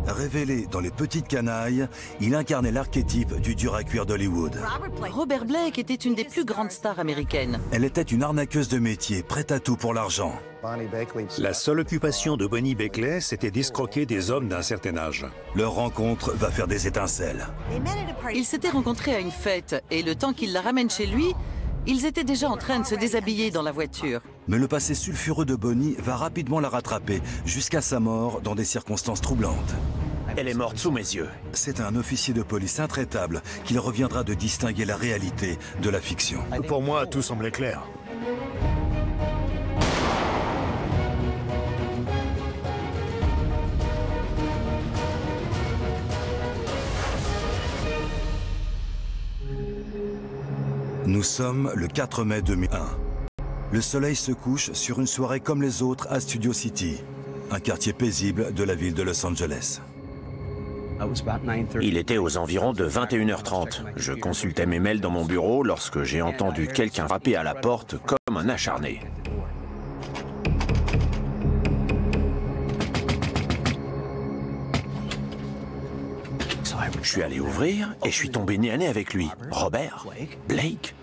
Révélé dans Les Petites Canailles, il incarnait l'archétype du dur à cuire d'Hollywood. Robert Blake était une des plus grandes stars américaines. Elle était une arnaqueuse de métier, prête à tout pour l'argent. La seule occupation de Bonnie Beckley, c'était d'escroquer des hommes d'un certain âge. Leur rencontre va faire des étincelles. Ils s'étaient rencontrés à une fête et le temps qu'il la ramène chez lui, ils étaient déjà en train de se déshabiller dans la voiture. Mais le passé sulfureux de Bonnie va rapidement la rattraper, jusqu'à sa mort dans des circonstances troublantes. Elle est morte sous mes yeux. C'est un officier de police intraitable qu'il reviendra de distinguer la réalité de la fiction. Pour moi, tout semblait clair. Nous sommes le 4 mai 2001. Le soleil se couche sur une soirée comme les autres à Studio City, un quartier paisible de la ville de Los Angeles. Il était aux environs de 21h30. Je consultais mes mails dans mon bureau lorsque j'ai entendu quelqu'un frapper à la porte comme un acharné. Je suis allé ouvrir et je suis tombé nez à nez avec lui. Robert Blake.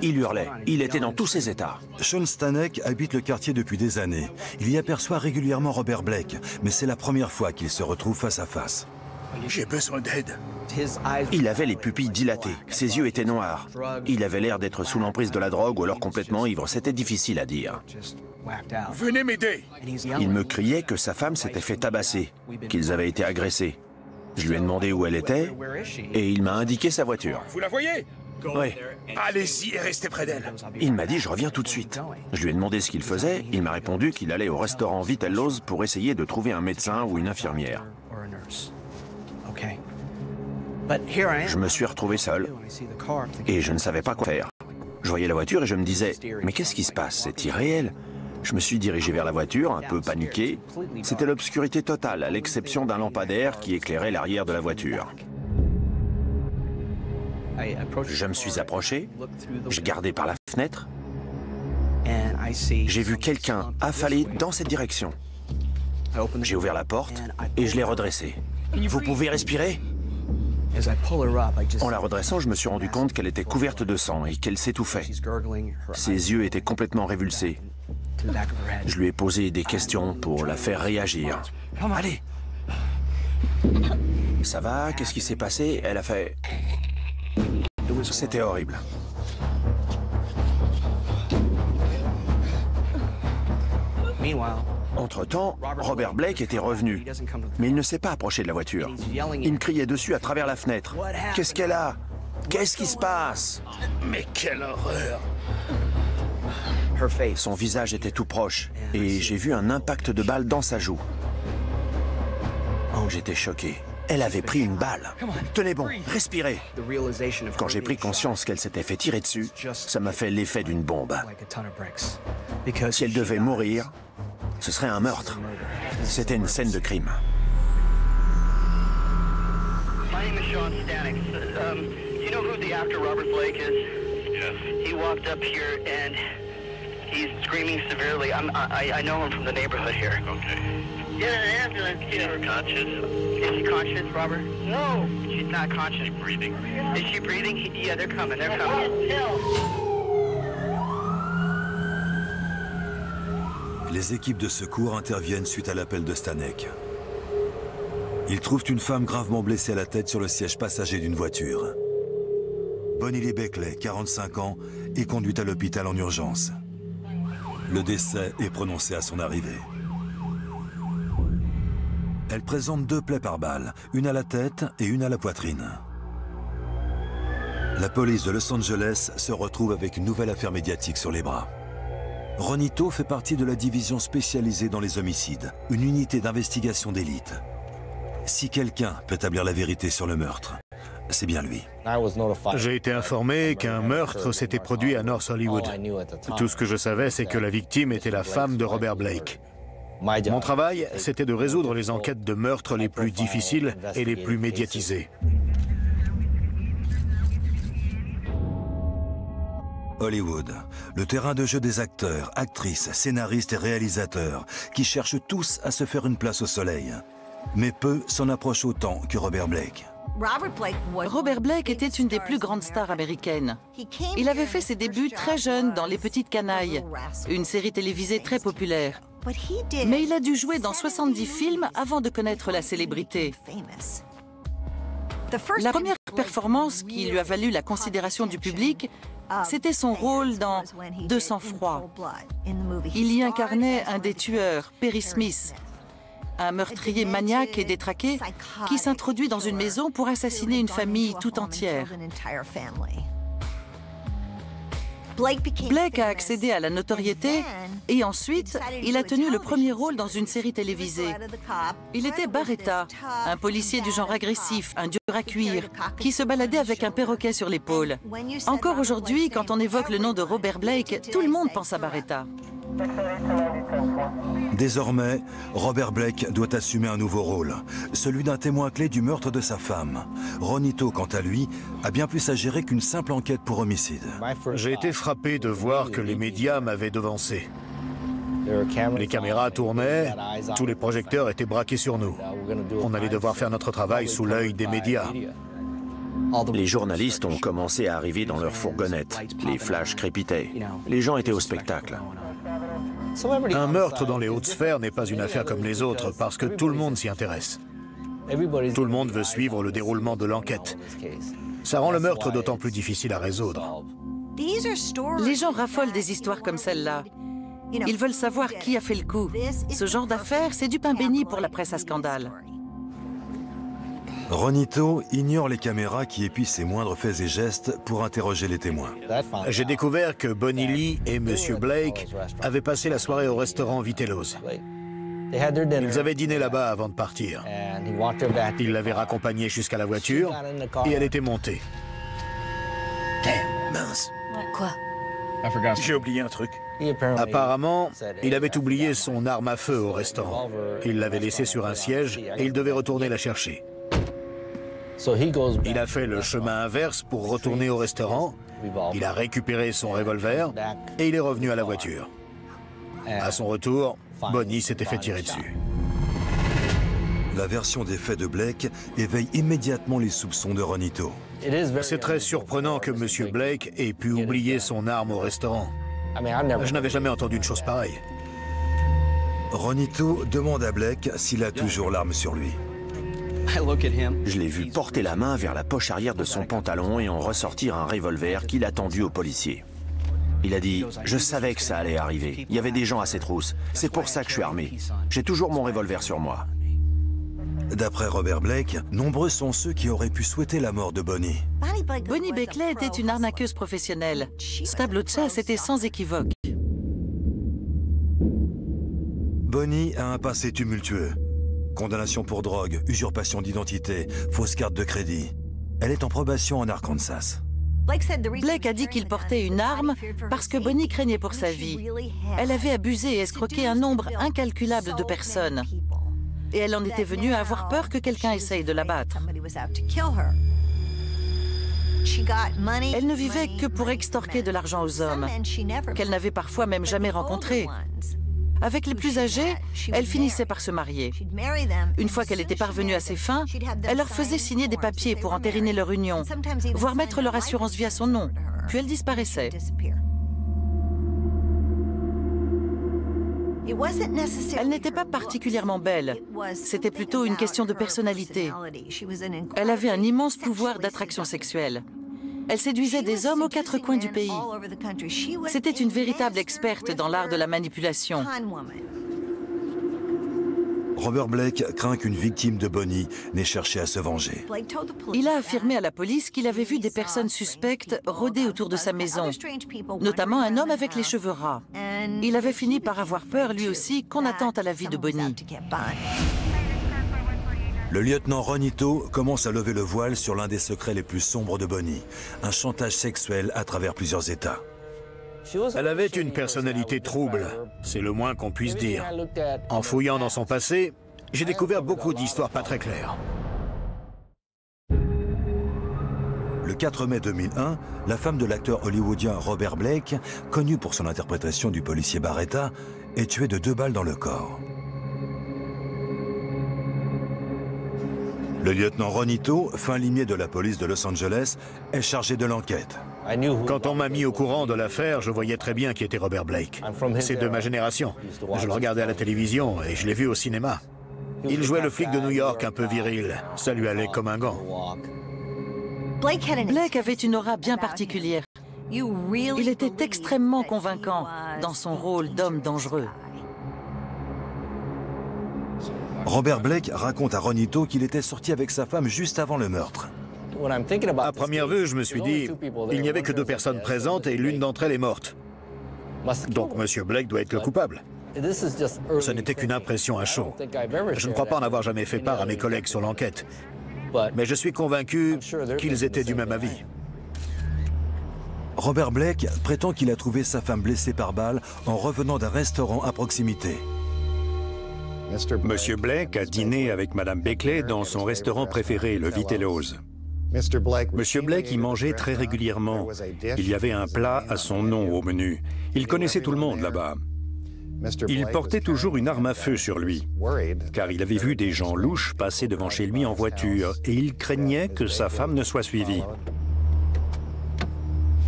Il hurlait. Il était dans tous ses états. Sean Stanek habite le quartier depuis des années. Il y aperçoit régulièrement Robert Blake, mais c'est la première fois qu'il se retrouve face à face. J'ai besoin d'aide. Il avait les pupilles dilatées. Ses yeux étaient noirs. Il avait l'air d'être sous l'emprise de la drogue ou alors complètement ivre. C'était difficile à dire. Venez m'aider. Il me criait que sa femme s'était fait tabasser, qu'ils avaient été agressés. Je lui ai demandé où elle était et il m'a indiqué sa voiture. Vous la voyez? Oui. Allez-y et restez près d'elle. Il m'a dit « je reviens tout de suite ». Je lui ai demandé ce qu'il faisait. Il m'a répondu qu'il allait au restaurant Vitello's pour essayer de trouver un médecin ou une infirmière. Je me suis retrouvé seul et je ne savais pas quoi faire. Je voyais la voiture et je me disais « mais qu'est-ce qui se passe? C'est irréel ». Je me suis dirigé vers la voiture, un peu paniqué. C'était l'obscurité totale, à l'exception d'un lampadaire qui éclairait l'arrière de la voiture. Je me suis approché, j'ai regardé par la fenêtre. J'ai vu quelqu'un affaler dans cette direction. J'ai ouvert la porte et je l'ai redressé. Vous pouvez respirer? En la redressant, je me suis rendu compte qu'elle était couverte de sang et qu'elle s'étouffait. Ses yeux étaient complètement révulsés. Je lui ai posé des questions pour la faire réagir. Allez! Ça va? Qu'est-ce qui s'est passé? Elle a fait... C'était horrible. Entre-temps, Robert Blake était revenu, mais il ne s'est pas approché de la voiture. Il me criait dessus à travers la fenêtre. Qu'est-ce qu'elle a? Qu'est-ce qui se passe? Mais quelle horreur! Son visage était tout proche et j'ai vu un impact de balle dans sa joue. J'étais choqué. Elle avait pris une balle. Tenez bon, respirez. Quand j'ai pris conscience qu'elle s'était fait tirer dessus, ça m'a fait l'effet d'une bombe. Si elle devait mourir, ce serait un meurtre. C'était une scène de crime. My name is Sean Stanek. Do you know who the actor Robert Blake is? Yes. He walked up here and he's screaming severely. I know him from the neighborhood here. Okay. Get an ambulance here. Is she conscious? Is she conscious, Robert? No. She's not conscious. Breathing. Is she breathing? Yeah, they're coming. They're coming. Les équipes de secours interviennent suite à l'appel de Stanek. Ils trouvent une femme gravement blessée à la tête sur le siège passager d'une voiture. Bonnie Lee Beckley, 45 ans, est conduite à l'hôpital en urgence. Le décès est prononcé à son arrivée. Elle présente 2 plaies par balle, une à la tête et une à la poitrine. La police de Los Angeles se retrouve avec une nouvelle affaire médiatique sur les bras. Ronito fait partie de la division spécialisée dans les homicides, une unité d'investigation d'élite. Si quelqu'un peut établir la vérité sur le meurtre, c'est bien lui. J'ai été informé qu'un meurtre s'était produit à North Hollywood. Tout ce que je savais, c'est que la victime était la femme de Robert Blake. Mon travail, c'était de résoudre les enquêtes de meurtre les plus difficiles et les plus médiatisées. Hollywood, le terrain de jeu des acteurs, actrices, scénaristes et réalisateurs qui cherchent tous à se faire une place au soleil. Mais peu s'en approchent autant que Robert Blake. Robert Blake était une des plus grandes stars américaines. Il avait fait ses débuts très jeune dans Les Petites Canailles, une série télévisée très populaire. Mais il a dû jouer dans 70 films avant de connaître la célébrité. La première performance qui lui a valu la considération du public, c'était son rôle dans De sang-froid. Il y incarnait un des tueurs, Perry Smith, un meurtrier maniaque et détraqué qui s'introduit dans une maison pour assassiner une famille tout entière. Blake a accédé à la notoriété et ensuite, il a tenu le premier rôle dans une série télévisée. Il était Baretta, un policier du genre agressif, un dur à cuire, qui se baladait avec un perroquet sur l'épaule. Encore aujourd'hui, quand on évoque le nom de Robert Blake, tout le monde pense à Baretta. Désormais, Robert Blake doit assumer un nouveau rôle, celui d'un témoin clé du meurtre de sa femme. Ronito, quant à lui, a bien plus à gérer qu'une simple enquête pour homicide. J'ai été frappé de voir que les médias m'avaient devancé. Les caméras tournaient, tous les projecteurs étaient braqués sur nous. On allait devoir faire notre travail sous l'œil des médias. Les journalistes ont commencé à arriver dans leurs fourgonnettes. Les flashs crépitaient. Les gens étaient au spectacle. Un meurtre dans les hautes sphères n'est pas une affaire comme les autres parce que tout le monde s'y intéresse. Tout le monde veut suivre le déroulement de l'enquête. Ça rend le meurtre d'autant plus difficile à résoudre. Les gens raffolent des histoires comme celle-là. Ils veulent savoir qui a fait le coup. Ce genre d'affaires, c'est du pain béni pour la presse à scandale. Ronito ignore les caméras qui épient ses moindres faits et gestes pour interroger les témoins. J'ai découvert que Bonnie Lee et M. Blake avaient passé la soirée au restaurant Vitello's. Ils avaient dîné là-bas avant de partir. Il l'avait raccompagnée jusqu'à la voiture et elle était montée. Mince. Quoi? J'ai oublié un truc. Apparemment, il avait oublié son arme à feu au restaurant. Il l'avait laissée sur un siège et il devait retourner la chercher. Il a fait le chemin inverse pour retourner au restaurant. Il a récupéré son revolver et il est revenu à la voiture. À son retour, Bonnie s'était fait tirer dessus. La version des faits de Blake éveille immédiatement les soupçons de Ronito. C'est très surprenant que M. Blake ait pu oublier son arme au restaurant. Je n'avais jamais entendu une chose pareille. Ronito demande à Blake s'il a toujours l'arme sur lui. Je l'ai vu porter la main vers la poche arrière de son pantalon et en ressortir un revolver qu'il a tendu au policier. Il a dit « Je savais que ça allait arriver. Il y avait des gens à ces trousses. C'est pour ça que je suis armé. J'ai toujours mon revolver sur moi. » D'après Robert Blake, nombreux sont ceux qui auraient pu souhaiter la mort de Bonnie. Bonnie Beckley était une arnaqueuse professionnelle. Ce tableau de chasse était sans équivoque. Bonnie a un passé tumultueux. Condamnation pour drogue, usurpation d'identité, fausse carte de crédit. Elle est en probation en Arkansas. Blake a dit qu'il portait une arme parce que Bonnie craignait pour sa vie. Elle avait abusé et escroqué un nombre incalculable de personnes. Et elle en était venue à avoir peur que quelqu'un essaye de la battre. Elle ne vivait que pour extorquer de l'argent aux hommes, qu'elle n'avait parfois même jamais rencontrés. Avec les plus âgés, elle finissait par se marier. Une fois qu'elle était parvenue à ses fins, elle leur faisait signer des papiers pour entériner leur union, voire mettre leur assurance vie à son nom. Puis elle disparaissait. Elle n'était pas particulièrement belle. C'était plutôt une question de personnalité. Elle avait un immense pouvoir d'attraction sexuelle. Elle séduisait des hommes aux quatre coins du pays. C'était une véritable experte dans l'art de la manipulation. Robert Blake craint qu'une victime de Bonnie n'ait cherché à se venger. Il a affirmé à la police qu'il avait vu des personnes suspectes rôder autour de sa maison, notamment un homme avec les cheveux ras. Il avait fini par avoir peur, lui aussi, qu'on attente à la vie de Bonnie. Le lieutenant Ronito commence à lever le voile sur l'un des secrets les plus sombres de Bonnie, un chantage sexuel à travers plusieurs États. Elle avait une personnalité trouble, c'est le moins qu'on puisse dire. En fouillant dans son passé, j'ai découvert beaucoup d'histoires pas très claires. Le 4 mai 2001, la femme de l'acteur hollywoodien Robert Blake, connu pour son interprétation du policier Barretta, est tuée de 2 balles dans le corps. Le lieutenant Ronito, fin limier de la police de Los Angeles, est chargé de l'enquête. Quand on m'a mis au courant de l'affaire, je voyais très bien qui était Robert Blake. C'est de ma génération. Je le regardais à la télévision et je l'ai vu au cinéma. Il jouait le flic de New York un peu viril. Ça lui allait comme un gant. Blake avait une aura bien particulière. Il était extrêmement convaincant dans son rôle d'homme dangereux. Robert Blake raconte à Ronito qu'il était sorti avec sa femme juste avant le meurtre. À première vue, je me suis dit, il n'y avait que 2 personnes présentes et l'une d'entre elles est morte. Donc M. Blake doit être le coupable. Ce n'était qu'une impression à chaud. Je ne crois pas en avoir jamais fait part à mes collègues sur l'enquête. Mais je suis convaincu qu'ils étaient du même avis. Robert Blake prétend qu'il a trouvé sa femme blessée par balle en revenant d'un restaurant à proximité. Monsieur Blake a dîné avec Madame Beckley dans son restaurant préféré, le Vitello's. Monsieur Blake y mangeait très régulièrement. Il y avait un plat à son nom au menu. Il connaissait tout le monde là-bas. Il portait toujours une arme à feu sur lui, car il avait vu des gens louches passer devant chez lui en voiture et il craignait que sa femme ne soit suivie.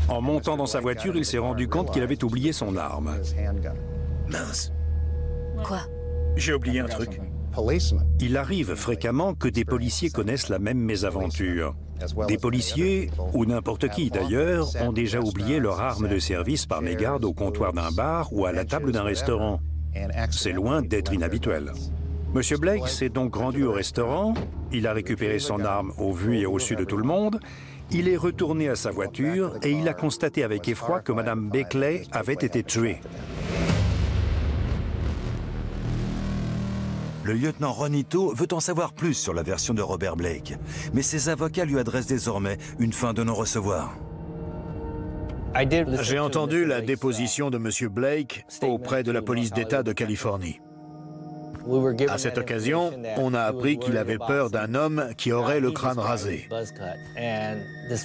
En montant dans sa voiture, il s'est rendu compte qu'il avait oublié son arme. Mince. Quoi? J'ai oublié un truc. Il arrive fréquemment que des policiers connaissent la même mésaventure. Des policiers, ou n'importe qui d'ailleurs, ont déjà oublié leur arme de service par mégarde au comptoir d'un bar ou à la table d'un restaurant. C'est loin d'être inhabituel. Monsieur Blake s'est donc rendu au restaurant, il a récupéré son arme au vu et au su de tout le monde, il est retourné à sa voiture et il a constaté avec effroi que Madame Beckley avait été tuée. Le lieutenant Ronito veut en savoir plus sur la version de Robert Blake, mais ses avocats lui adressent désormais une fin de non-recevoir. J'ai entendu la déposition de M. Blake auprès de la police d'État de Californie. À cette occasion, on a appris qu'il avait peur d'un homme qui aurait le crâne rasé.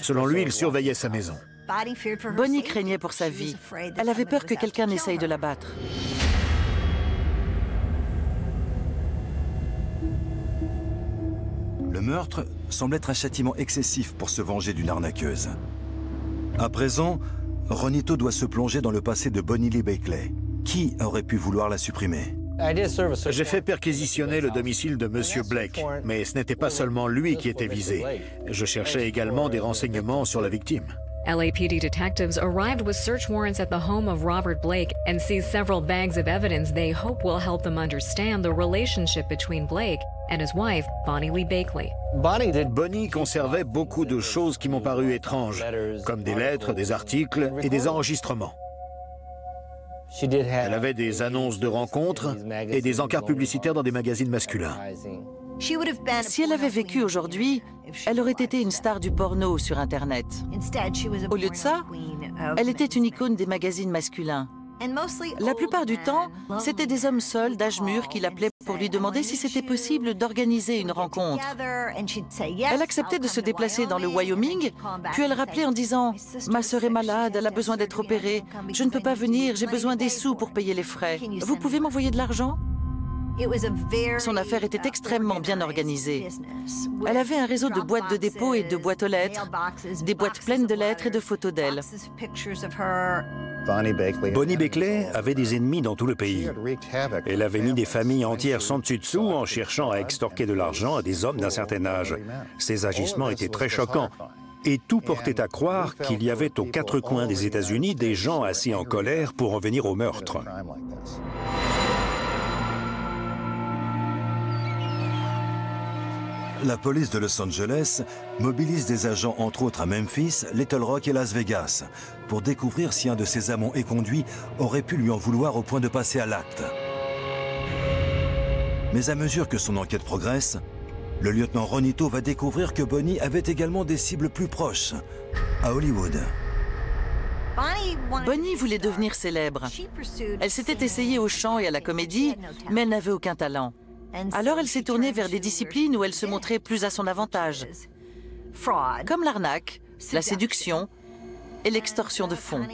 Selon lui, il surveillait sa maison. Bonnie craignait pour sa vie. Elle avait peur que quelqu'un essaye de la battre. Le meurtre semble être un châtiment excessif pour se venger d'une arnaqueuse. À présent, Ronito doit se plonger dans le passé de Bonnie Lee Beckley. Qui aurait pu vouloir la supprimer? J'ai fait perquisitionner le domicile de M. Blake, mais ce n'était pas seulement lui qui était visé. Je cherchais également des renseignements sur la victime. LAPD detectives arrived with search warrants at the home of Robert Blake and seized several bags of evidence they hope will help them understand the relationship between Blake and his wife, Bonnie Lee Beckley. Bonnie conservait beaucoup de choses qui m'ont paru étranges, comme des lettres, des articles et des enregistrements. Elle avait des annonces de rencontres et des encarts publicitaires dans des magazines masculins. Si elle avait vécu aujourd'hui, elle aurait été une star du porno sur Internet. Au lieu de ça, elle était une icône des magazines masculins. La plupart du temps, c'étaient des hommes seuls d'âge mûr qui l'appelaient pour lui demander si c'était possible d'organiser une rencontre. Elle acceptait de se déplacer dans le Wyoming, puis elle rappelait en disant « Ma sœur est malade, elle a besoin d'être opérée. Je ne peux pas venir, j'ai besoin des sous pour payer les frais. Vous pouvez m'envoyer de l'argent ?» Son affaire était extrêmement bien organisée. Elle avait un réseau de boîtes de dépôt et de boîtes aux lettres, des boîtes pleines de lettres et de photos d'elle. Bonnie Beckley avait des ennemis dans tout le pays. Elle avait mis des familles entières sans dessus-dessous en cherchant à extorquer de l'argent à des hommes d'un certain âge. Ses agissements étaient très choquants. Et tout portait à croire qu'il y avait aux 4 coins des États-Unis des gens assis en colère pour en venir au meurtre. La police de Los Angeles mobilise des agents entre autres à Memphis, Little Rock et Las Vegas pour découvrir si un de ses amants éconduits aurait pu lui en vouloir au point de passer à l'acte. Mais à mesure que son enquête progresse, le lieutenant Ronito va découvrir que Bonnie avait également des cibles plus proches, à Hollywood. Bonnie voulait devenir célèbre. Elle s'était essayée au chant et à la comédie, mais elle n'avait aucun talent. Alors elle s'est tournée vers des disciplines où elle se montrait plus à son avantage, comme l'arnaque, la séduction et l'extorsion de fonds.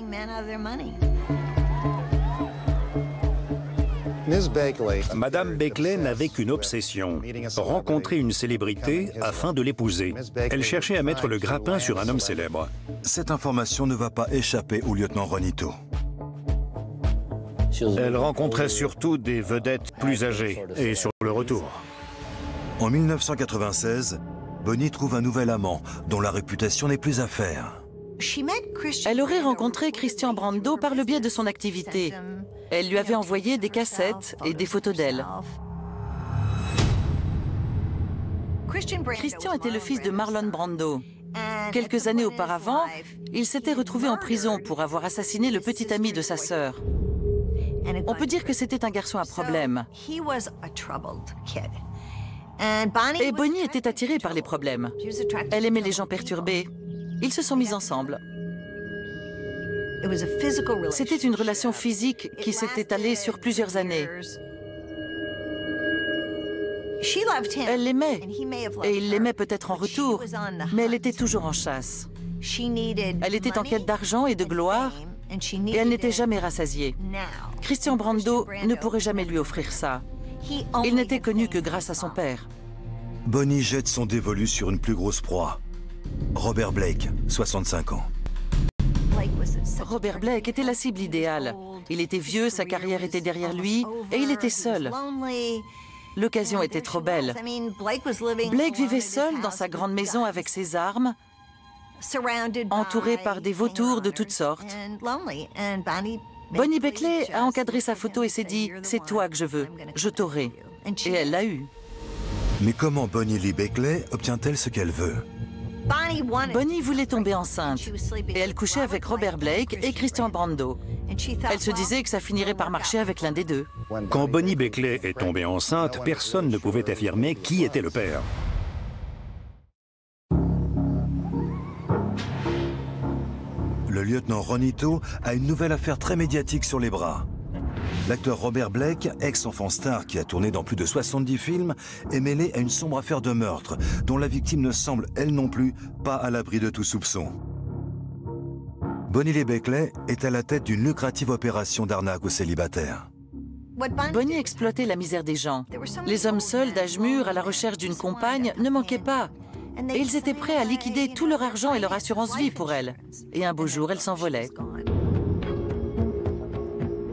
Madame Beckley n'avait qu'une obsession, rencontrer une célébrité afin de l'épouser. Elle cherchait à mettre le grappin sur un homme célèbre. Cette information ne va pas échapper au lieutenant Ronito. Elle rencontrait surtout des vedettes plus âgées et sur le retour. En 1996, Bonnie trouve un nouvel amant dont la réputation n'est plus à faire. Elle aurait rencontré Christian Brando par le biais de son activité. Elle lui avait envoyé des cassettes et des photos d'elle. Christian était le fils de Marlon Brando. Quelques années auparavant, il s'était retrouvé en prison pour avoir assassiné le petit ami de sa sœur. On peut dire que c'était un garçon à problème. Et Bonnie était attirée par les problèmes. Elle aimait les gens perturbés. Ils se sont mis ensemble. C'était une relation physique qui s'est étalée sur plusieurs années. Elle l'aimait, et il l'aimait peut-être en retour, mais elle était toujours en chasse. Elle était en quête d'argent et de gloire, et elle n'était jamais rassasiée. Christian Brando ne pourrait jamais lui offrir ça. Il n'était connu que grâce à son père. Bonnie jette son dévolu sur une plus grosse proie. Robert Blake, 65 ans. Robert Blake était la cible idéale. Il était vieux, sa carrière était derrière lui, et il était seul. L'occasion était trop belle. Blake vivait seul dans sa grande maison avec ses armes, entouré par des vautours de toutes sortes. Bonnie Beckley a encadré sa photo et s'est dit « C'est toi que je veux, je t'aurai ». Et elle l'a eu. Mais comment Bonnie Lee Beckley obtient-elle ce qu'elle veut? Bonnie voulait tomber enceinte et elle couchait avec Robert Blake et Christian Brando. Elle se disait que ça finirait par marcher avec l'un des deux. Quand Bonnie Beckley est tombée enceinte, personne ne pouvait affirmer qui était le père. Le lieutenant Ronito a une nouvelle affaire très médiatique sur les bras. L'acteur Robert Blake, ex-enfant star qui a tourné dans plus de 70 films, est mêlé à une sombre affaire de meurtre dont la victime ne semble, elle non plus, pas à l'abri de tout soupçon. Bonnie Lee Beckley est à la tête d'une lucrative opération d'arnaque aux célibataires. Bonnie exploitait la misère des gens. Les hommes seuls d'âge mûr à la recherche d'une compagne ne manquaient pas. Et ils étaient prêts à liquider tout leur argent et leur assurance vie pour elle. Et un beau jour, elle s'envolait.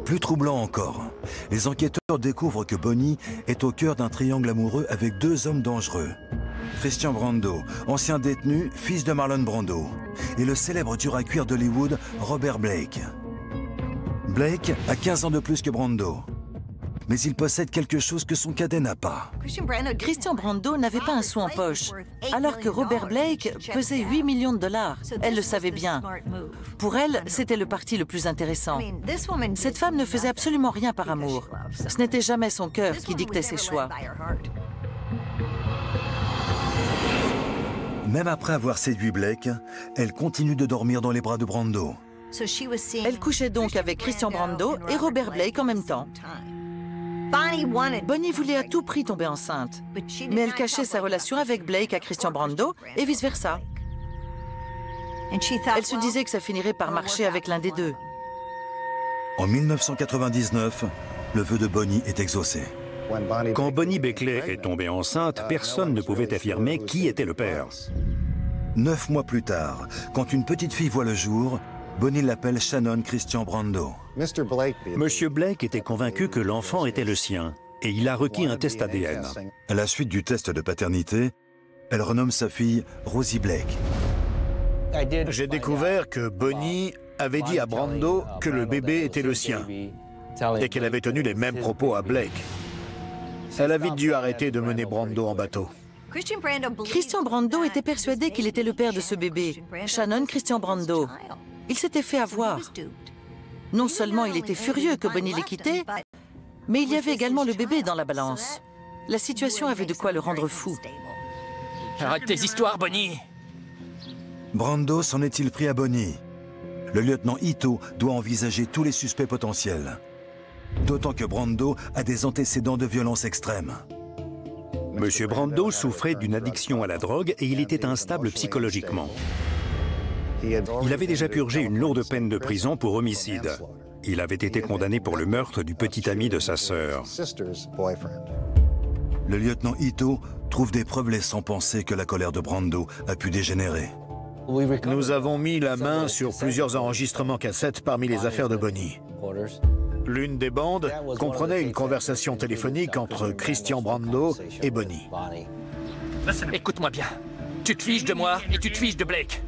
Plus troublant encore, les enquêteurs découvrent que Bonnie est au cœur d'un triangle amoureux avec deux hommes dangereux. Christian Brando, ancien détenu, fils de Marlon Brando, et le célèbre dur à cuire d'Hollywood, Robert Blake. Blake a 15 ans de plus que Brando, mais il possède quelque chose que son cadet n'a pas. Christian Brando n'avait pas un sou en poche, alors que Robert Blake pesait 8 millions de dollars. Elle le savait bien. Pour elle, c'était le parti le plus intéressant. Cette femme ne faisait absolument rien par amour. Ce n'était jamais son cœur qui dictait ses choix. Même après avoir séduit Blake, elle continue de dormir dans les bras de Brando. Elle couchait donc avec Christian Brando et Robert Blake en même temps. Bonnie voulait à tout prix tomber enceinte, mais elle cachait sa relation avec Blake à Christian Brando et vice-versa. Elle se disait que ça finirait par marcher avec l'un des deux. En 1999, le vœu de Bonnie est exaucé. Quand Bonnie Beckley est tombée enceinte, personne ne pouvait affirmer qui était le père. 9 mois plus tard, quand une petite fille voit le jour, Bonnie l'appelle Shannon Christian Brando. Monsieur Blake était convaincu que l'enfant était le sien, et il a requis un test ADN. À la suite du test de paternité, elle renomme sa fille Rosie Blake. J'ai découvert que Bonnie avait dit à Brando que le bébé était le sien et qu'elle avait tenu les mêmes propos à Blake. Elle a vite dû arrêter de mener Brando en bateau. Christian Brando était persuadé qu'il était le père de ce bébé, Shannon Christian Brando. Il s'était fait avoir. Non seulement il était furieux que Bonnie l'ait quitté, mais il y avait également le bébé dans la balance. La situation avait de quoi le rendre fou. Arrête tes histoires, Bonnie! Brando s'en est-il pris à Bonnie? Le lieutenant Ito doit envisager tous les suspects potentiels. D'autant que Brando a des antécédents de violence extrême. Monsieur Brando souffrait d'une addiction à la drogue et il était instable psychologiquement. Il avait déjà purgé une lourde peine de prison pour homicide. Il avait été condamné pour le meurtre du petit ami de sa sœur. Le lieutenant Ito trouve des preuves laissant penser que la colère de Brando a pu dégénérer. Nous avons mis la main sur plusieurs enregistrements cassettes parmi les affaires de Bonnie. L'une des bandes comprenait une conversation téléphonique entre Christian Brando et Bonnie. Écoute-moi bien. Tu te fiches de moi et tu te fiches de Blake.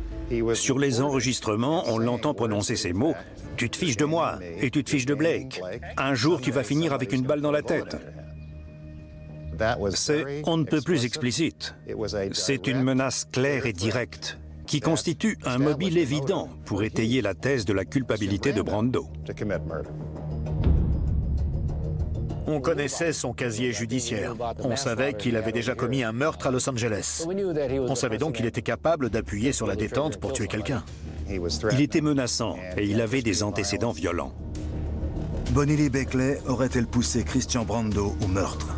Sur les enregistrements, on l'entend prononcer ces mots. Tu te fiches de moi et tu te fiches de Blake. Un jour, tu vas finir avec une balle dans la tête. C'est on ne peut plus explicite. C'est une menace claire et directe qui constitue un mobile évident pour étayer la thèse de la culpabilité de Brando. On connaissait son casier judiciaire. On savait qu'il avait déjà commis un meurtre à Los Angeles. On savait donc qu'il était capable d'appuyer sur la détente pour tuer quelqu'un. Il était menaçant et il avait des antécédents violents. Bonnie Lee Bakley aurait-elle poussé Christian Brando au meurtre?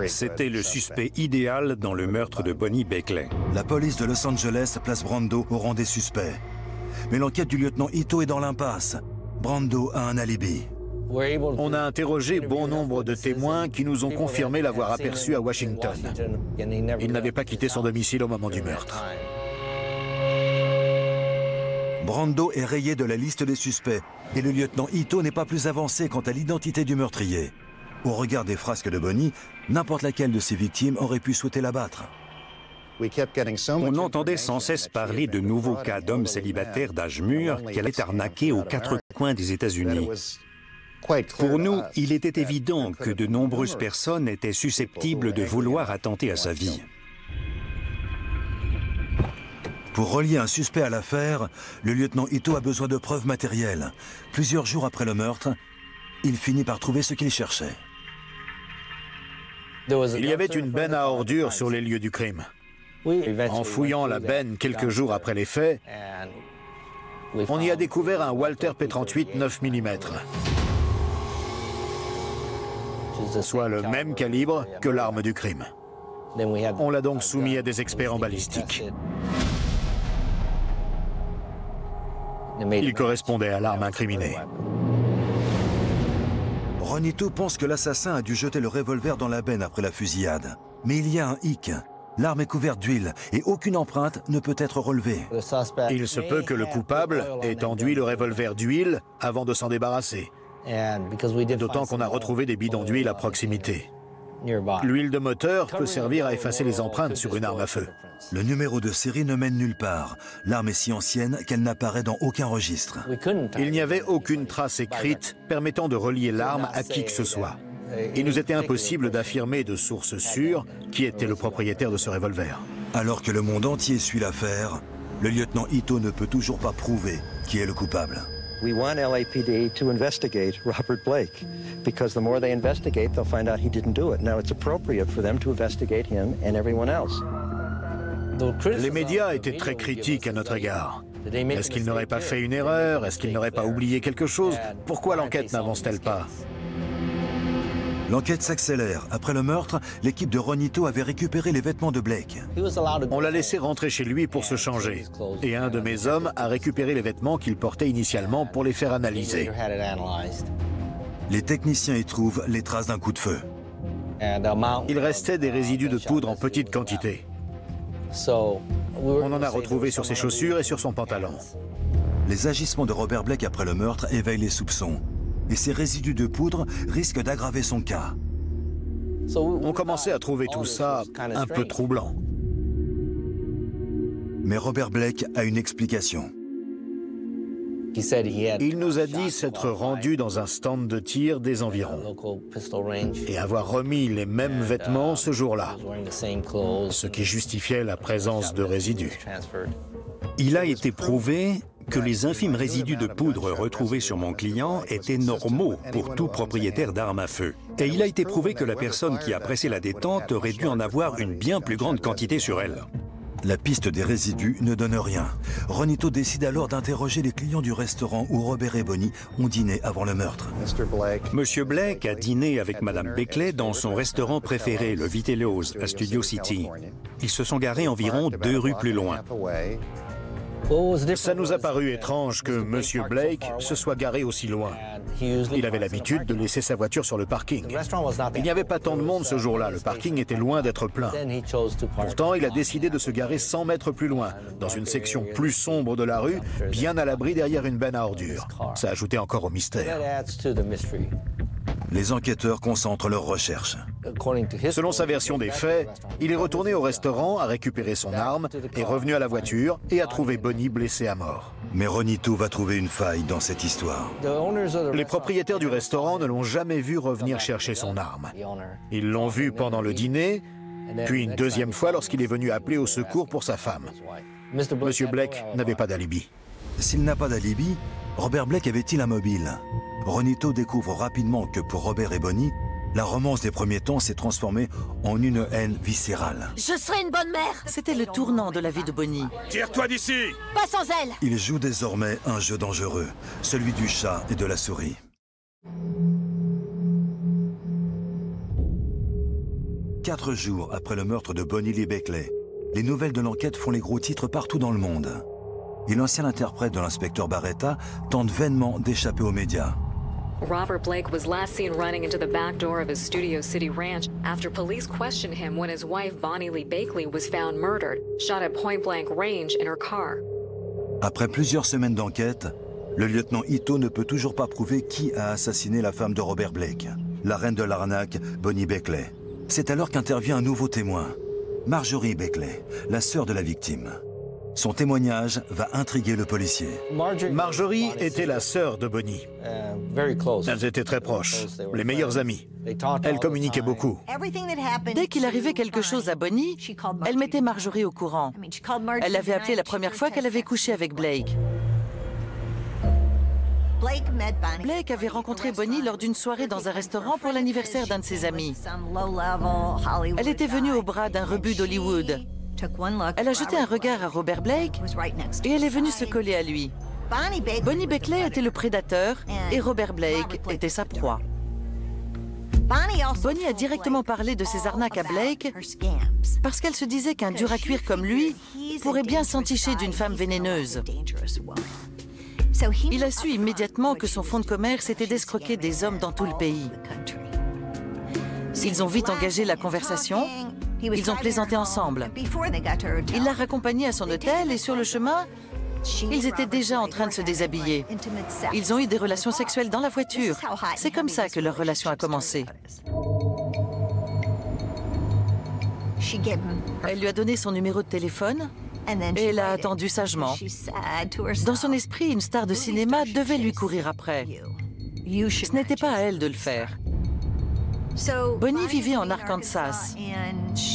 C'était le suspect idéal dans le meurtre de Bonnie Bakley. La police de Los Angeles place Brando au rang des suspects. Mais l'enquête du lieutenant Ito est dans l'impasse. Brando a un alibi. On a interrogé bon nombre de témoins qui nous ont confirmé l'avoir aperçu à Washington. Il n'avait pas quitté son domicile au moment du meurtre. Brando est rayé de la liste des suspects et le lieutenant Ito n'est pas plus avancé quant à l'identité du meurtrier. Au regard des frasques de Bonnie, n'importe laquelle de ses victimes aurait pu souhaiter l'abattre. On entendait sans cesse parler de nouveaux cas d'hommes célibataires d'âge mûr qu'elle allait arnaquer aux quatre coins des États-Unis. Pour nous, il était évident que de nombreuses personnes étaient susceptibles de vouloir attenter à sa vie. Pour relier un suspect à l'affaire, le lieutenant Ito a besoin de preuves matérielles. Plusieurs jours après le meurtre, il finit par trouver ce qu'il cherchait. Il y avait une benne à ordures sur les lieux du crime. En fouillant la benne quelques jours après les faits, on y a découvert un Walter P38 9 mm, soit le même calibre que l'arme du crime. On l'a donc soumis à des experts en balistique. Il correspondait à l'arme incriminée. Ron Ito pense que l'assassin a dû jeter le revolver dans la benne après la fusillade. Mais il y a un hic. L'arme est couverte d'huile et aucune empreinte ne peut être relevée. Il se peut que le coupable ait enduit le revolver d'huile avant de s'en débarrasser. D'autant qu'on a retrouvé des bidons d'huile à proximité. L'huile de moteur peut servir à effacer les empreintes sur une arme à feu. Le numéro de série ne mène nulle part. L'arme est si ancienne qu'elle n'apparaît dans aucun registre. Il n'y avait aucune trace écrite permettant de relier l'arme à qui que ce soit. Il nous était impossible d'affirmer de source sûre qui était le propriétaire de ce revolver. Alors que le monde entier suit l'affaire, le lieutenant Ito ne peut toujours pas prouver qui est le coupable. We want LAPD to investigate Robert Blake, because the more they investigate, they'll find out he didn't do it. Now, it's appropriate for them to investigate him and everyone else. Les médias étaient très critiques à notre égard. Est-ce qu'il n'aurait pas fait une erreur? Est-ce qu'il n'aurait pas oublié quelque chose? Pourquoi l'enquête n'avance-t-elle pas? L'enquête s'accélère. Après le meurtre, l'équipe de Ron Ito avait récupéré les vêtements de Blake. On l'a laissé rentrer chez lui pour se changer. Et un de mes hommes a récupéré les vêtements qu'il portait initialement pour les faire analyser. Les techniciens y trouvent les traces d'un coup de feu. Il restait des résidus de poudre en petite quantité. On en a retrouvé sur ses chaussures et sur son pantalon. Les agissements de Robert Blake après le meurtre éveillent les soupçons. Et ces résidus de poudre risquent d'aggraver son cas. On commençait à trouver tout ça un peu troublant. Mais Robert Blake a une explication. Il nous a dit s'être rendu dans un stand de tir des environs et avoir remis les mêmes vêtements ce jour-là, ce qui justifiait la présence de résidus. Il a été prouvé que les infimes résidus de poudre retrouvés sur mon client étaient normaux pour tout propriétaire d'armes à feu. Et il a été prouvé que la personne qui a pressé la détente aurait dû en avoir une bien plus grande quantité sur elle. La piste des résidus ne donne rien. Ronito décide alors d'interroger les clients du restaurant où Robert et Bonnie ont dîné avant le meurtre. Monsieur Blake a dîné avec Madame Beckley dans son restaurant préféré, le Vitello's, à Studio City. Ils se sont garés environ 2 rues plus loin. Ça nous a paru étrange que Monsieur Blake se soit garé aussi loin. Il avait l'habitude de laisser sa voiture sur le parking. Il n'y avait pas tant de monde ce jour-là, le parking était loin d'être plein. Pourtant, il a décidé de se garer 100 mètres plus loin, dans une section plus sombre de la rue, bien à l'abri derrière une benne à ordures. Ça ajoutait encore au mystère. Les enquêteurs concentrent leurs recherches. Selon sa version des faits, il est retourné au restaurant, a récupéré son arme, est revenu à la voiture et a trouvé Bonnie blessée à mort. Mais Ronito va trouver une faille dans cette histoire. Les propriétaires du restaurant ne l'ont jamais vu revenir chercher son arme. Ils l'ont vu pendant le dîner, puis une deuxième fois lorsqu'il est venu appeler au secours pour sa femme. Monsieur Blake n'avait pas d'alibi. S'il n'a pas d'alibi, Robert Blake avait-il un mobile? Ronito découvre rapidement que pour Robert et Bonnie, la romance des premiers temps s'est transformée en une haine viscérale. Je serai une bonne mère. C'était le tournant de la vie de Bonnie. Tire-toi d'ici! Pas sans elle. Il joue désormais un jeu dangereux, celui du chat et de la souris. Quatre jours après le meurtre de Bonnie Lee Beckley, les nouvelles de l'enquête font les gros titres partout dans le monde. Et l'ancien interprète de l'inspecteur Barretta tente vainement d'échapper aux médias. Robert Blake was last seen running into the back door of his Studio City ranch after police questioned him when his wife Bonnie Lee Beckley was found murdered, shot at point-blank range in her car. Après plusieurs semaines d'enquête, le lieutenant Ito ne peut toujours pas prouver qui a assassiné la femme de Robert Blake, la reine de l'arnaque, Bonnie Beckley. C'est alors qu'intervient un nouveau témoin, Marjorie Beckley, la sœur de la victime. Son témoignage va intriguer le policier. Marjorie était la sœur de Bonnie. Elles étaient très proches, les meilleures amies. Elles communiquaient beaucoup. Dès qu'il arrivait quelque chose à Bonnie, elle mettait Marjorie au courant. Elle l'avait appelée la première fois qu'elle avait couché avec Blake. Blake avait rencontré Bonnie lors d'une soirée dans un restaurant pour l'anniversaire d'un de ses amis. Elle était venue au bras d'un rebut d'Hollywood. Elle a jeté un regard à Robert Blake et elle est venue se coller à lui. Bonnie Beckley était le prédateur et Robert Blake était sa proie. Bonnie a directement parlé de ses arnaques à Blake parce qu'elle se disait qu'un dur à cuire comme lui pourrait bien s'enticher d'une femme vénéneuse. Il a su immédiatement que son fonds de commerce était d'escroquer des hommes dans tout le pays. Ils ont vite engagé la conversation. Ils ont plaisanté ensemble. Il l'a raccompagnée à son hôtel et sur le chemin, ils étaient déjà en train de se déshabiller. Ils ont eu des relations sexuelles dans la voiture. C'est comme ça que leur relation a commencé. Elle lui a donné son numéro de téléphone et elle a attendu sagement. Dans son esprit, une star de cinéma devait lui courir après. Ce n'était pas à elle de le faire. Bonnie vivait en Arkansas.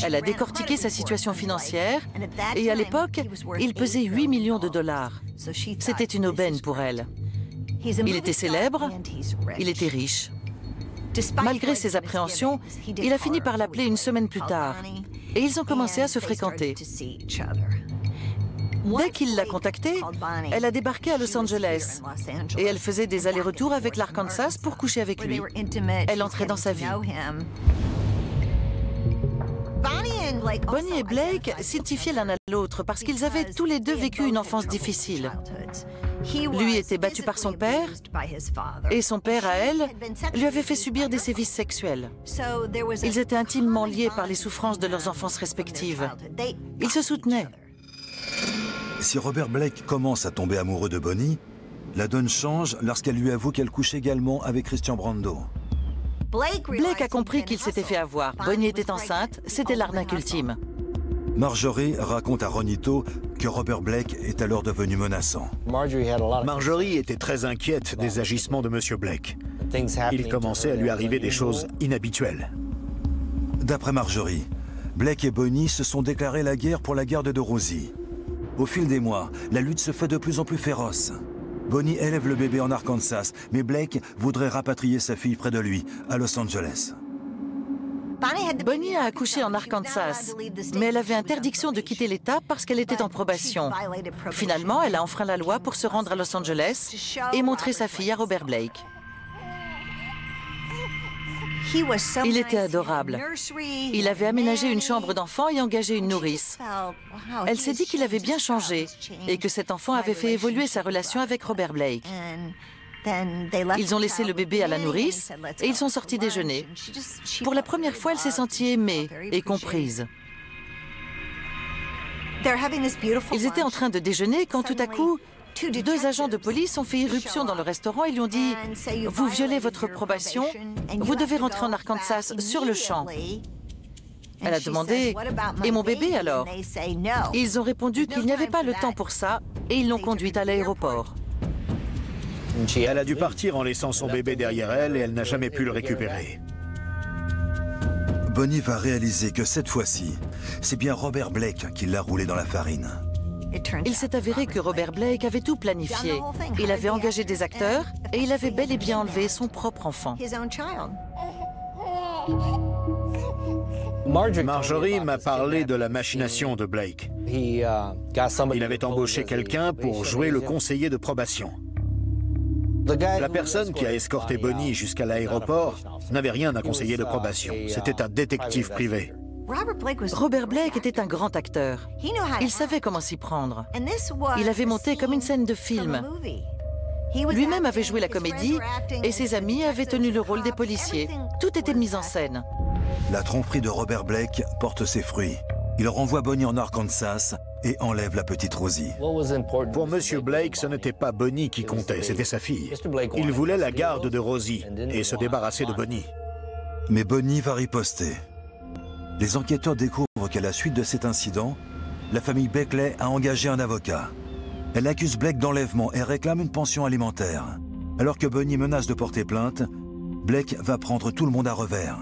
Elle a décortiqué sa situation financière et à l'époque, il pesait 8 millions de dollars. C'était une aubaine pour elle. Il était célèbre, il était riche. Malgré ses appréhensions, il a fini par l'appeler une semaine plus tard et ils ont commencé à se fréquenter. Dès qu'il l'a contactée, elle a débarqué à Los Angeles et elle faisait des allers-retours avec l'Arkansas pour coucher avec lui. Elle entrait dans sa vie. Bonnie et Blake s'identifiaient l'un à l'autre parce qu'ils avaient tous les deux vécu une enfance difficile. Lui était battu par son père et son père, à elle, lui avait fait subir des sévices sexuels. Ils étaient intimement liés par les souffrances de leurs enfances respectives. Ils se soutenaient. Si Robert Blake commence à tomber amoureux de Bonnie, la donne change lorsqu'elle lui avoue qu'elle couche également avec Christian Brando. Blake a compris qu'il s'était fait avoir. Bonnie était enceinte, c'était l'arnaque ultime. Marjorie raconte à Ronito que Robert Blake est alors devenu menaçant. Marjorie était très inquiète des agissements de M. Blake. Il commençait à lui arriver des choses inhabituelles. D'après Marjorie, Blake et Bonnie se sont déclarés la guerre pour la garde de Rosie. Au fil des mois, la lutte se fait de plus en plus féroce. Bonnie élève le bébé en Arkansas, mais Blake voudrait rapatrier sa fille près de lui, à Los Angeles. Bonnie a accouché en Arkansas, mais elle avait interdiction de quitter l'État parce qu'elle était en probation. Finalement, elle a enfreint la loi pour se rendre à Los Angeles et montrer sa fille à Robert Blake. Il était adorable. Il avait aménagé une chambre d'enfant et engagé une nourrice. Elle s'est dit qu'il avait bien changé et que cet enfant avait fait évoluer sa relation avec Robert Blake. Ils ont laissé le bébé à la nourrice et ils sont sortis déjeuner. Pour la première fois, elle s'est sentie aimée et comprise. Ils étaient en train de déjeuner quand tout à coup, 2 agents de police ont fait irruption dans le restaurant et lui ont dit « Vous violez votre probation, vous devez rentrer en Arkansas sur le champ. » Elle a demandé « Et mon bébé alors ?» Ils ont répondu qu'il n'y avait pas le temps pour ça et ils l'ont conduite à l'aéroport. Elle a dû partir en laissant son bébé derrière elle et elle n'a jamais pu le récupérer. Bonnie va réaliser que cette fois-ci, c'est bien Robert Blake qui l'a roulé dans la farine. Il s'est avéré que Robert Blake avait tout planifié. Il avait engagé des acteurs et il avait bel et bien enlevé son propre enfant. Marjorie m'a parlé de la machination de Blake. Il avait embauché quelqu'un pour jouer le conseiller de probation. La personne qui a escorté Bonnie jusqu'à l'aéroport n'avait rien à conseiller de probation. C'était un détective privé. Robert Blake était un grand acteur. Il savait comment s'y prendre. Il avait monté comme une scène de film. Lui-même avait joué la comédie et ses amis avaient tenu le rôle des policiers. Tout était mis en scène. La tromperie de Robert Blake porte ses fruits. Il renvoie Bonnie en Arkansas et enlève la petite Rosie. Pour M. Blake, ce n'était pas Bonnie qui comptait, c'était sa fille. Il voulait la garde de Rosie et se débarrasser de Bonnie. Mais Bonnie va riposter. Les enquêteurs découvrent qu'à la suite de cet incident, la famille Beckley a engagé un avocat. Elle accuse Blake d'enlèvement et réclame une pension alimentaire. Alors que Bonnie menace de porter plainte, Blake va prendre tout le monde à revers.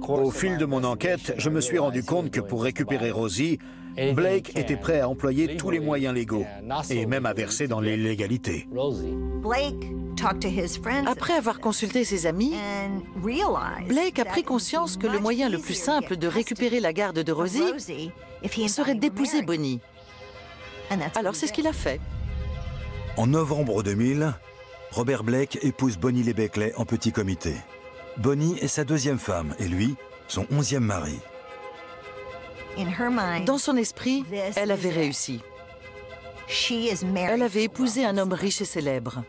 Au fil de mon enquête, je me suis rendu compte que pour récupérer Rosie, Blake était prêt à employer tous les moyens légaux et même à verser dans l'illégalité. Après avoir consulté ses amis, Blake a pris conscience que le moyen le plus simple de récupérer la garde de Rosie serait d'épouser Bonnie. Alors c'est ce qu'il a fait. En novembre 2000, Robert Blake épouse Bonnie Lee Beckley en petit comité. Bonnie est sa 2e femme et lui, son 11e mari. Dans son esprit, elle avait réussi. Elle avait épousé un homme riche et célèbre.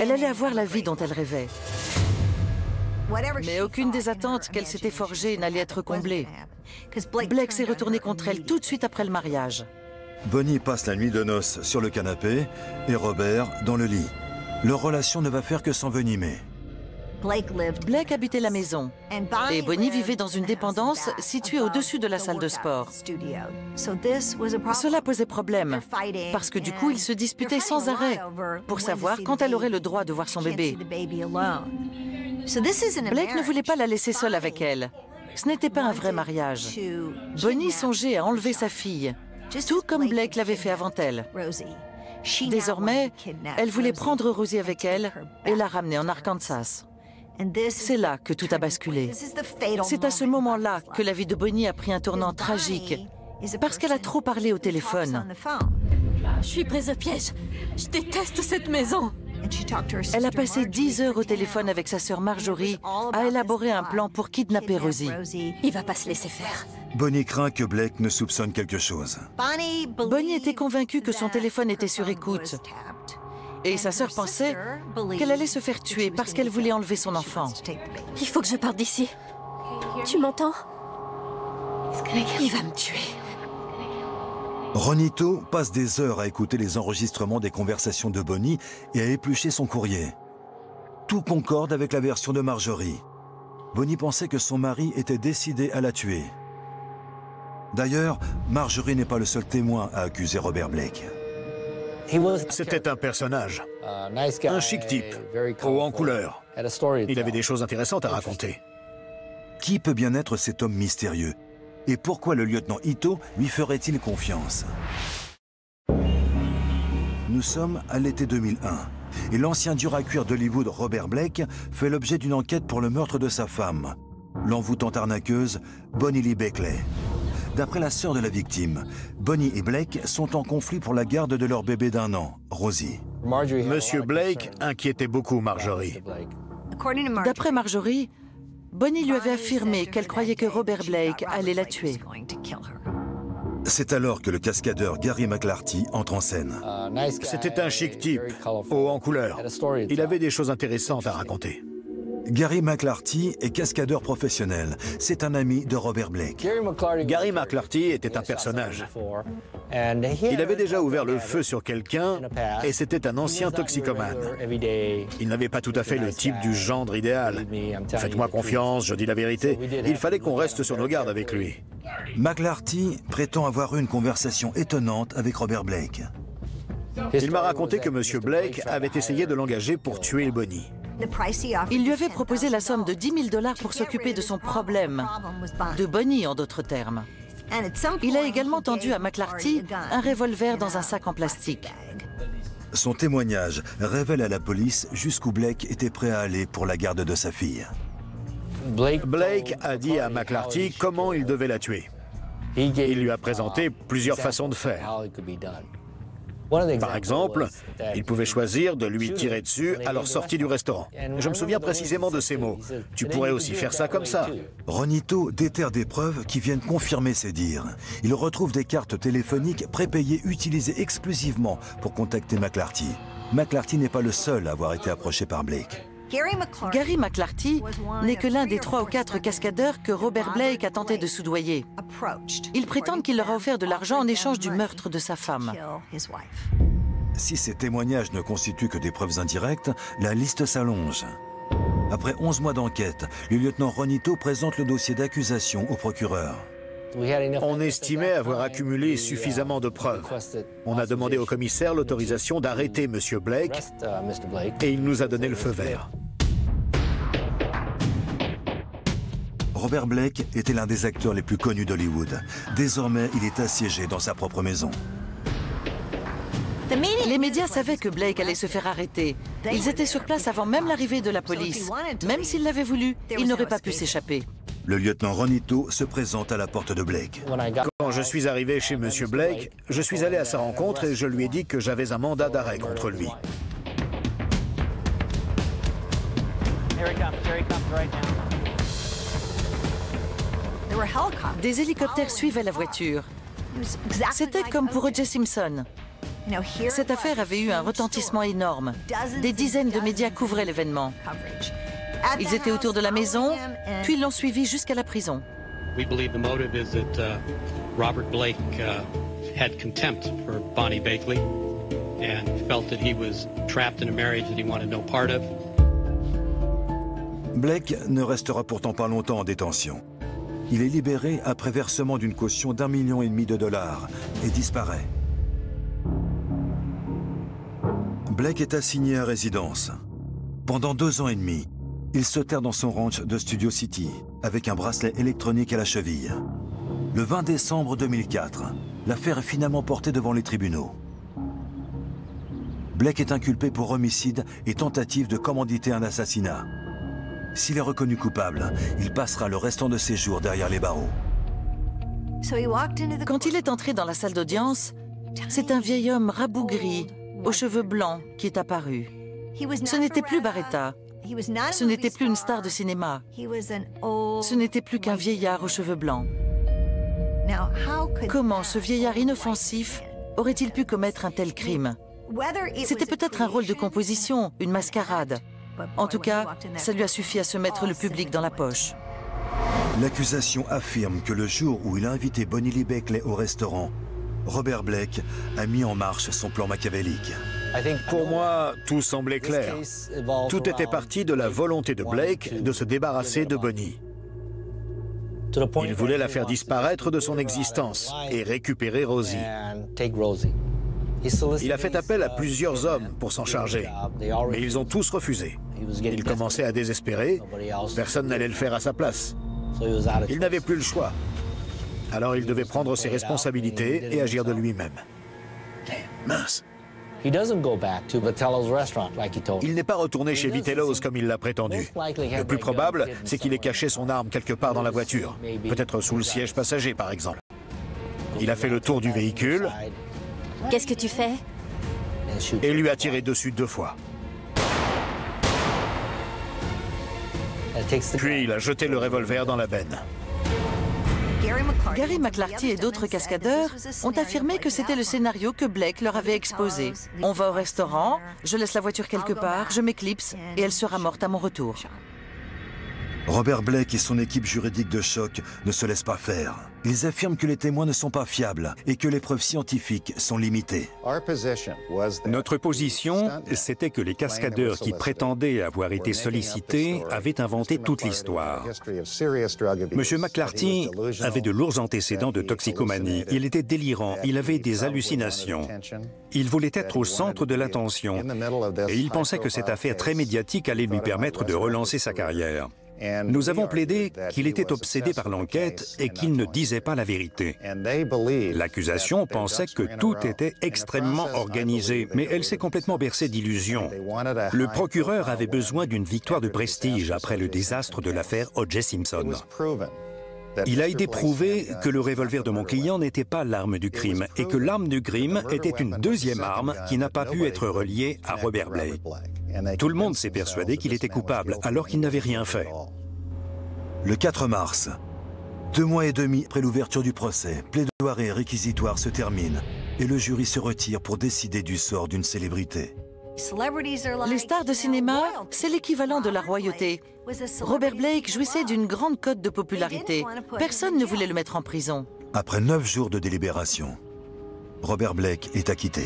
Elle allait avoir la vie dont elle rêvait. Mais aucune des attentes qu'elle s'était forgées n'allait être comblée. Blake s'est retourné contre elle tout de suite après le mariage. Bonnie passe la nuit de noces sur le canapé et Robert dans le lit. Leur relation ne va faire que s'envenimer. Blake habitait la maison et Bonnie vivait dans une dépendance située au-dessus de la salle de sport. Cela posait problème parce que du coup, ils se disputaient sans arrêt pour savoir quand elle aurait le droit de voir son bébé. Blake ne voulait pas la laisser seule avec elle. Ce n'était pas un vrai mariage. Bonnie songeait à enlever sa fille, tout comme Blake l'avait fait avant elle. Désormais, elle voulait prendre Rosie avec elle et la ramener en Arkansas. C'est là que tout a basculé. C'est à ce moment-là que la vie de Bonnie a pris un tournant tragique, parce qu'elle a trop parlé au téléphone. Je suis prise au piège. Je déteste cette maison. Elle a passé 10 heures au téléphone avec sa sœur Marjorie à élaborer un plan pour kidnapper Rosie. Il va pas se laisser faire. Bonnie craint que Blake ne soupçonne quelque chose. Bonnie était convaincue que son téléphone était sur écoute. Et sa sœur pensait qu'elle allait se faire tuer parce qu'elle voulait enlever son enfant. Il faut que je parte d'ici. Tu m'entends? Il va me tuer. Ronito passe des heures à écouter les enregistrements des conversations de Bonnie et à éplucher son courrier. Tout concorde avec la version de Marjorie. Bonnie pensait que son mari était décidé à la tuer. D'ailleurs, Marjorie n'est pas le seul témoin à accuser Robert Blake. C'était un personnage, un chic type, haut en couleur. Il avait des choses intéressantes à raconter. Qui peut bien être cet homme mystérieux? Et pourquoi le lieutenant Ito lui ferait-il confiance? Nous sommes à l'été 2001 et l'ancien dur à cuire d'Hollywood Robert Blake fait l'objet d'une enquête pour le meurtre de sa femme. l'envoûtante arnaqueuse Bonnie Lee Beckley. D'après la sœur de la victime, Bonnie et Blake sont en conflit pour la garde de leur bébé d'1 an, Rosie. Monsieur Blake inquiétait beaucoup Marjorie. D'après Marjorie, Bonnie lui avait affirmé qu'elle croyait que Robert Blake allait la tuer. C'est alors que le cascadeur Gary McLarty entre en scène. C'était un chic type, haut en couleur. Il avait des choses intéressantes à raconter. Gary McLarty est cascadeur professionnel. C'est un ami de Robert Blake. Gary McLarty était un personnage. Il avait déjà ouvert le feu sur quelqu'un et c'était un ancien toxicomane. Il n'avait pas tout à fait le type du gendre idéal. Faites-moi confiance, je dis la vérité. Il fallait qu'on reste sur nos gardes avec lui. McLarty prétend avoir eu une conversation étonnante avec Robert Blake. Il m'a raconté que M. Blake avait essayé de l'engager pour tuer Bonnie. Il lui avait proposé la somme de 10 000 $ pour s'occuper de son problème, de Bonnie en d'autres termes. Il a également tendu à McLarty un revolver dans un sac en plastique. Son témoignage révèle à la police jusqu'où Blake était prêt à aller pour la garde de sa fille. Blake a dit à McLarty comment il devait la tuer. Il lui a présenté plusieurs façons de faire. Par exemple, il pouvait choisir de lui tirer dessus à leur sortie du restaurant. Je me souviens précisément de ces mots. Tu pourrais aussi faire ça comme ça. Ronito déterre des preuves qui viennent confirmer ses dires. Il retrouve des cartes téléphoniques prépayées utilisées exclusivement pour contacter McLarty. McLarty n'est pas le seul à avoir été approché par Blake. Gary McLarty n'est que l'un des 3 ou 4 cascadeurs que Robert Blake a tenté de soudoyer. Ils prétendent qu'il leur a offert de l'argent en échange du meurtre de sa femme. Si ces témoignages ne constituent que des preuves indirectes, la liste s'allonge. Après 11 mois d'enquête, le lieutenant Ronito présente le dossier d'accusation au procureur. On estimait avoir accumulé suffisamment de preuves. On a demandé au commissaire l'autorisation d'arrêter M. Blake et il nous a donné le feu vert. Robert Blake était l'un des acteurs les plus connus d'Hollywood. Désormais, il est assiégé dans sa propre maison. Les médias savaient que Blake allait se faire arrêter. Ils étaient sur place avant même l'arrivée de la police. Même s'il l'avait voulu, il n'aurait pas pu s'échapper. Le lieutenant Ronito se présente à la porte de Blake. Quand je suis arrivé chez M. Blake, je suis allé à sa rencontre et je lui ai dit que j'avais un mandat d'arrêt contre lui. Des hélicoptères suivaient la voiture. C'était comme pour O.J. Simpson. Cette affaire avait eu un retentissement énorme. Des dizaines de médias couvraient l'événement. Ils étaient autour de la maison, puis l'ont suivi jusqu'à la prison. We believe the motive is that Robert Blake had contempt for Bonnie Beckley and felt that he was trapped in a marriage that he wanted no part of. Blake ne restera pourtant pas longtemps en détention. Il est libéré après versement d'une caution d'1,5 million de dollars et disparaît. Blake est assigné à résidence. Pendant 2 ans et demi, il se terre dans son ranch de Studio City, avec un bracelet électronique à la cheville. Le 20 décembre 2004, l'affaire est finalement portée devant les tribunaux. Blake est inculpé pour homicide et tentative de commanditer un assassinat. S'il est reconnu coupable, il passera le restant de ses jours derrière les barreaux. Quand il est entré dans la salle d'audience, c'est un vieil homme rabougri, aux cheveux blancs, qui est apparu. Ce n'était plus Barretta. Ce n'était plus une star de cinéma. Ce n'était plus qu'un vieillard aux cheveux blancs. Comment ce vieillard inoffensif aurait-il pu commettre un tel crime? C'était peut-être un rôle de composition, une mascarade. En tout cas, ça lui a suffi à se mettre le public dans la poche. L'accusation affirme que le jour où il a invité Bonnie Lee Beckley au restaurant, Robert Blake a mis en marche son plan machiavélique. Pour moi, tout semblait clair. Tout était parti de la volonté de Blake de se débarrasser de Bonnie. Il voulait la faire disparaître de son existence et récupérer Rosie. Il a fait appel à plusieurs hommes pour s'en charger, mais ils ont tous refusé. Il commençait à désespérer, personne n'allait le faire à sa place. Il n'avait plus le choix. Alors il devait prendre ses responsabilités et agir de lui-même. Mince. Il n'est pas retourné chez Vitello's comme il l'a prétendu. Le plus probable, c'est qu'il ait caché son arme quelque part dans la voiture, peut-être sous le siège passager par exemple. Il a fait le tour du véhicule. Qu'est-ce que tu fais? Et lui a tiré dessus 2 fois. Puis il a jeté le revolver dans la benne. Gary McClarty et d'autres cascadeurs ont affirmé que c'était le scénario que Blake leur avait exposé. On va au restaurant, je laisse la voiture quelque part, je m'éclipse et elle sera morte à mon retour. Robert Blake et son équipe juridique de choc ne se laissent pas faire. Ils affirment que les témoins ne sont pas fiables et que les preuves scientifiques sont limitées. Notre position, c'était que les cascadeurs qui prétendaient avoir été sollicités avaient inventé toute l'histoire. M. McClarty avait de lourds antécédents de toxicomanie. Il était délirant, il avait des hallucinations. Il voulait être au centre de l'attention et il pensait que cette affaire très médiatique allait lui permettre de relancer sa carrière. Nous avons plaidé qu'il était obsédé par l'enquête et qu'il ne disait pas la vérité. L'accusation pensait que tout était extrêmement organisé, mais elle s'est complètement bercée d'illusions. Le procureur avait besoin d'une victoire de prestige après le désastre de l'affaire O.J. Simpson. Il a été prouvé que le revolver de mon client n'était pas l'arme du crime et que l'arme du crime était une deuxième arme qui n'a pas pu être reliée à Robert Blake. Tout le monde s'est persuadé qu'il était coupable alors qu'il n'avait rien fait. Le 4 mars, 2 mois et demi après l'ouverture du procès, plaidoirie et réquisitoire se terminent et le jury se retire pour décider du sort d'une célébrité. Les stars de cinéma, c'est l'équivalent de la royauté. Robert Blake jouissait d'une grande cote de popularité. Personne ne voulait le mettre en prison. Après 9 jours de délibération, Robert Blake est acquitté.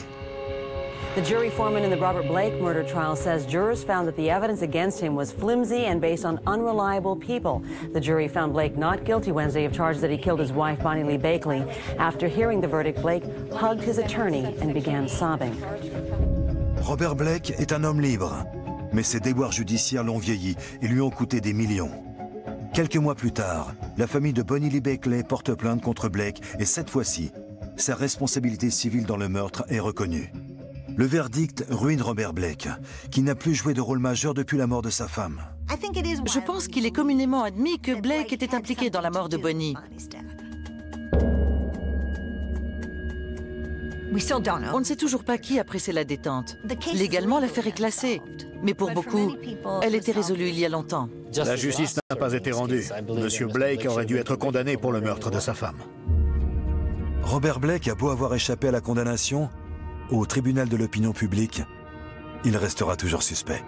The jury foreman in the Robert Blake murder trial says jurors found that the evidence against him was flimsy and based on unreliable people. The jury found Blake not guilty Wednesday of charges that he killed his wife, Bonnie Lee Bakley. After hearing the verdict, Blake hugged his attorney and began sobbing. Robert Blake est un homme libre, mais ses déboires judiciaires l'ont vieilli et lui ont coûté des millions. Quelques mois plus tard, la famille de Bonnie Lee Bakley porte plainte contre Blake et cette fois-ci, sa responsabilité civile dans le meurtre est reconnue. Le verdict ruine Robert Blake, qui n'a plus joué de rôle majeur depuis la mort de sa femme. Je pense qu'il est communément admis que Blake était impliqué dans la mort de Bonnie. On ne sait toujours pas qui a pressé la détente. Légalement, l'affaire est classée. Mais pour beaucoup, elle était résolue il y a longtemps. La justice n'a pas été rendue. Monsieur Blake aurait dû être condamné pour le meurtre de sa femme. Robert Blake a beau avoir échappé à la condamnation, au tribunal de l'opinion publique, il restera toujours suspect.